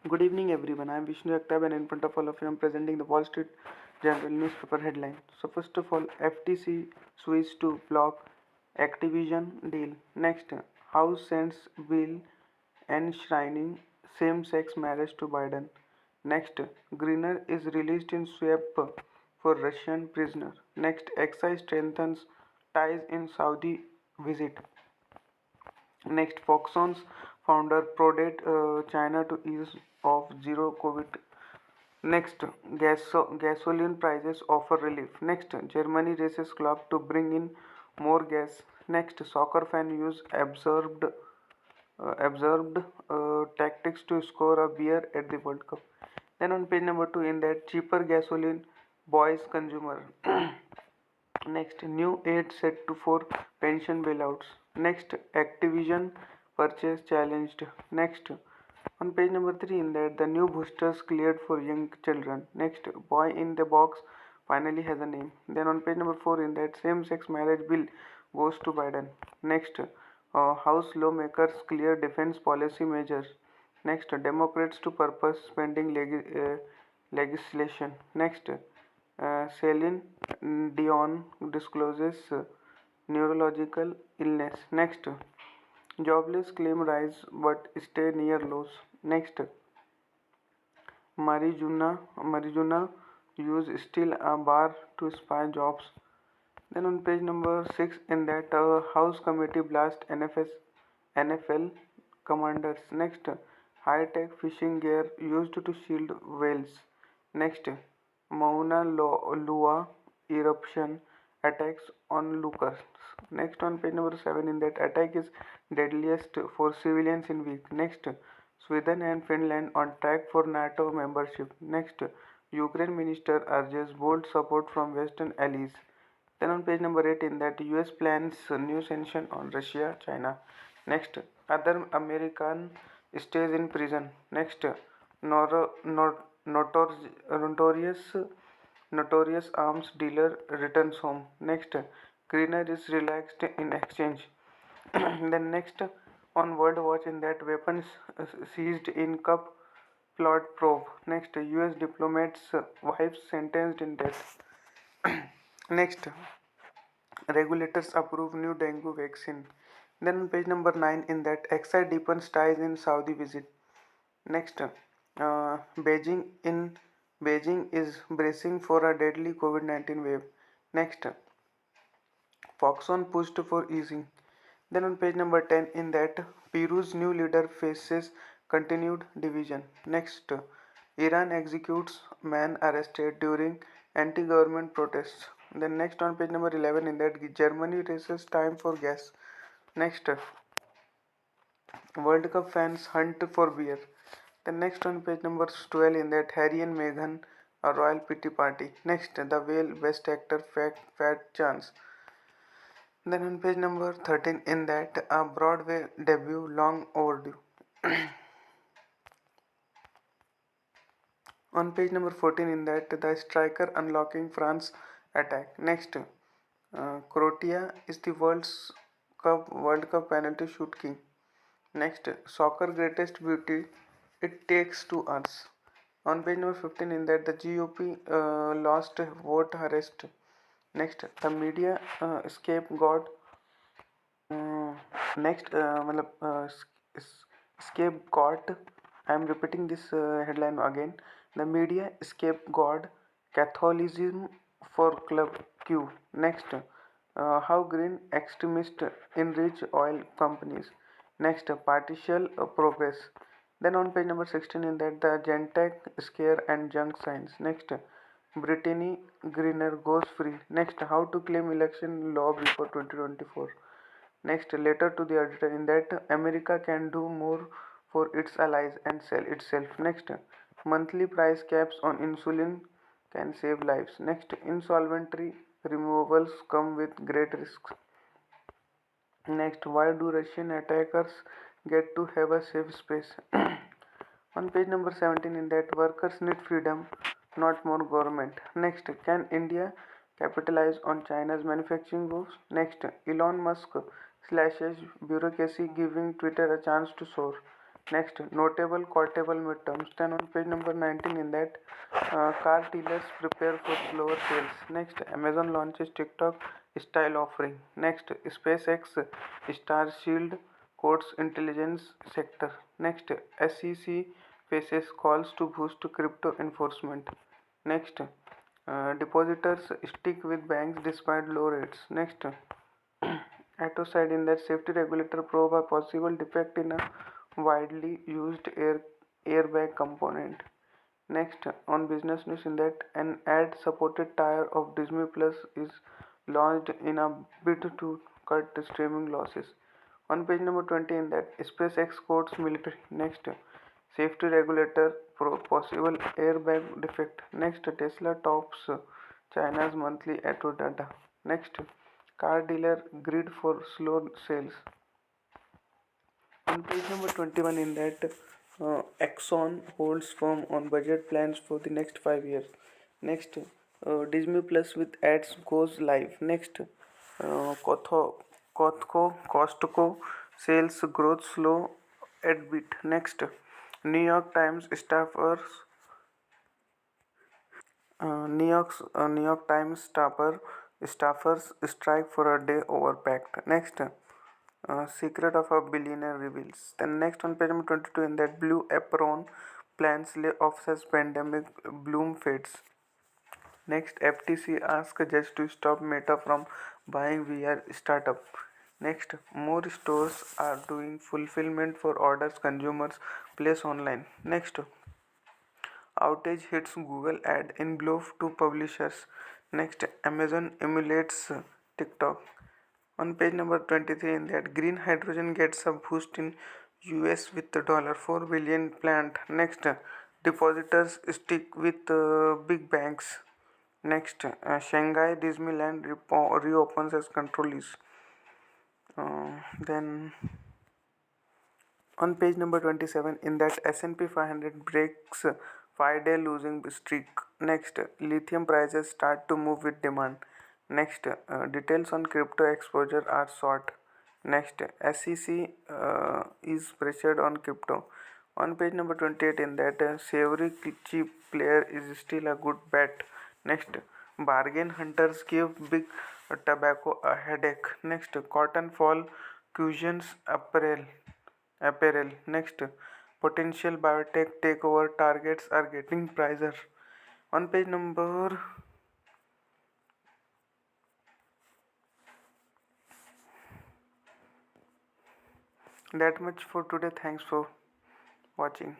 Good evening, everyone. I am Vishnu Akhtab, and in front of all of you, I am presenting the Wall Street Journal newspaper headline. So, first of all, FTC switch to block Activision deal. Next, House sends bill enshrining same-sex marriage to Biden. Next, Greener is released in swap for Russian prisoner. Next, excise strengthens ties in Saudi visit. Next, Foxconn's founder prodded China to ease of zero COVID. Next, gasoline prices offer relief. Next, Germany races clock to bring in more gas. Next, soccer fan use absurd tactics to score a beer at the World Cup. Then on page number 2, in that cheaper gasoline boys consumer. Next, new aid set to for pension bailouts. Next, Activision purchase challenged. Next, on page number 3, in that the new boosters cleared for young children. Next, boy in the box finally has a name. Then on page number 4, in that same-sex marriage bill goes to Biden. Next, House lawmakers clear defense policy measures. Next, Democrats to purpose spending legislation. Next, Celine Dion discloses neurological illness. Next, jobless claim rise but stay near lows. Next, Marijuana use still a bar to spy jobs. Then on page number 6, in that House committee blast NFL commanders. Next, high-tech fishing gear used to shield whales. Next, Mauna Loa eruption attacks on lookers. Next on page number 7, in that attack is deadliest for civilians in week. Next, Sweden and Finland on track for NATO membership. Next, Ukraine minister urges bold support from Western allies. Then on page number 8, in that US plans new sanction on Russia, China. Next, other American stays in prison. Next, notorious arms dealer returns home. Next, Greener is relaxed in exchange. Then next, on World Watch, in that weapons seized in Cup plot probe. Next, US diplomats wife sentenced in death. Next, regulators approve new dengue vaccine. Then on page number 9, in that XI deepens ties in Saudi visit. Next, Beijing is bracing for a deadly COVID-19 wave. Next, Foxconn pushed for easing. Then on page number 10, in that Peru's new leader faces continued division. Next, Iran executes man arrested during anti-government protests. Then next on page number 11, in that Germany races time for gas. Next, World Cup fans hunt for beer. Then next on page number 12, in that Harry and Meghan a royal pity party. Next, the whale best actor fat chance. Then on page number 13, in that a Broadway debut long overdue. On page number 14, in that the striker unlocking France attack. Next, Croatia is the World Cup penalty shoot king. Next, soccer greatest beauty it takes to us. On page number 15, in that the GOP lost vote arrest. Next, the media scapegoat. Next, scapegoat. I am repeating this headline again. The media scapegoat Catholicism for Club Q. Next, how green extremists enrich oil companies. Next, partial progress. Then on page number 16, in that the Gentech scare and junk science. Next, Brittany Greener goes free. Next, how to claim election law before 2024. Next, letter to the editor, in that America can do more for its allies and sell itself. Next, monthly price caps on insulin can save lives. Next, insolvency removals come with great risks. Next, why do Russian attackers get to have a safe space? On page number 17, in that workers need freedom, not more government. Next, can India capitalize on China's manufacturing moves? Next, Elon Musk slashes bureaucracy, giving Twitter a chance to soar. Next, notable quotable midterms. Then on page number 19, in that car dealers prepare for slower sales. Next, Amazon launches TikTok style offering. Next, SpaceX Star Shield quotes intelligence sector. Next, SEC faces calls to boost crypto enforcement. Next, depositors stick with banks despite low rates. Next, Atoside, in that safety regulator probe a possible defect in a widely used airbag component. Next, on business news, in that an ad-supported tier of Disney Plus is launched in a bid to cut streaming losses. On page number 20, in that SpaceX quotes military. Next, safety regulator possible airbag defect. Next, Tesla tops China's monthly auto data. Next, car dealer grid for slow sales. On page number 21, in that Exxon holds firm on budget plans for the next 5 years. Next, Disney Plus with ads goes live. Next, Costco sales growth slow at bit. Next, New York Times staffers strike for a day over pact. Next, secret of a billionaire reveals. Then next on page number 22, in that Blue Apron plans layoffs as pandemic bloom fades. Next, FTC asks judge to stop Meta from buying VR startup. Next, more stores are doing fulfillment for orders consumers place online. Next, outage hits Google ad in blow to publishers. Next, Amazon emulates TikTok. On page number 23, in that green hydrogen gets a boost in US with the $4 billion plant. Next, depositors stick with big banks. Next, Shanghai Disneyland reopens as control is. Then on page number 27, in that S&P 500 breaks 5-day losing streak. Next, lithium prices start to move with demand. Next, details on crypto exposure are sought. Next, SEC is pressured on crypto. On page number 28, in that savory cheap player is still a good bet. Next, bargain hunters give big tobacco a headache. Next, cotton fall cushions apparel. Next, potential biotech takeover targets are getting pricier. On page number that much for today. Thanks for watching.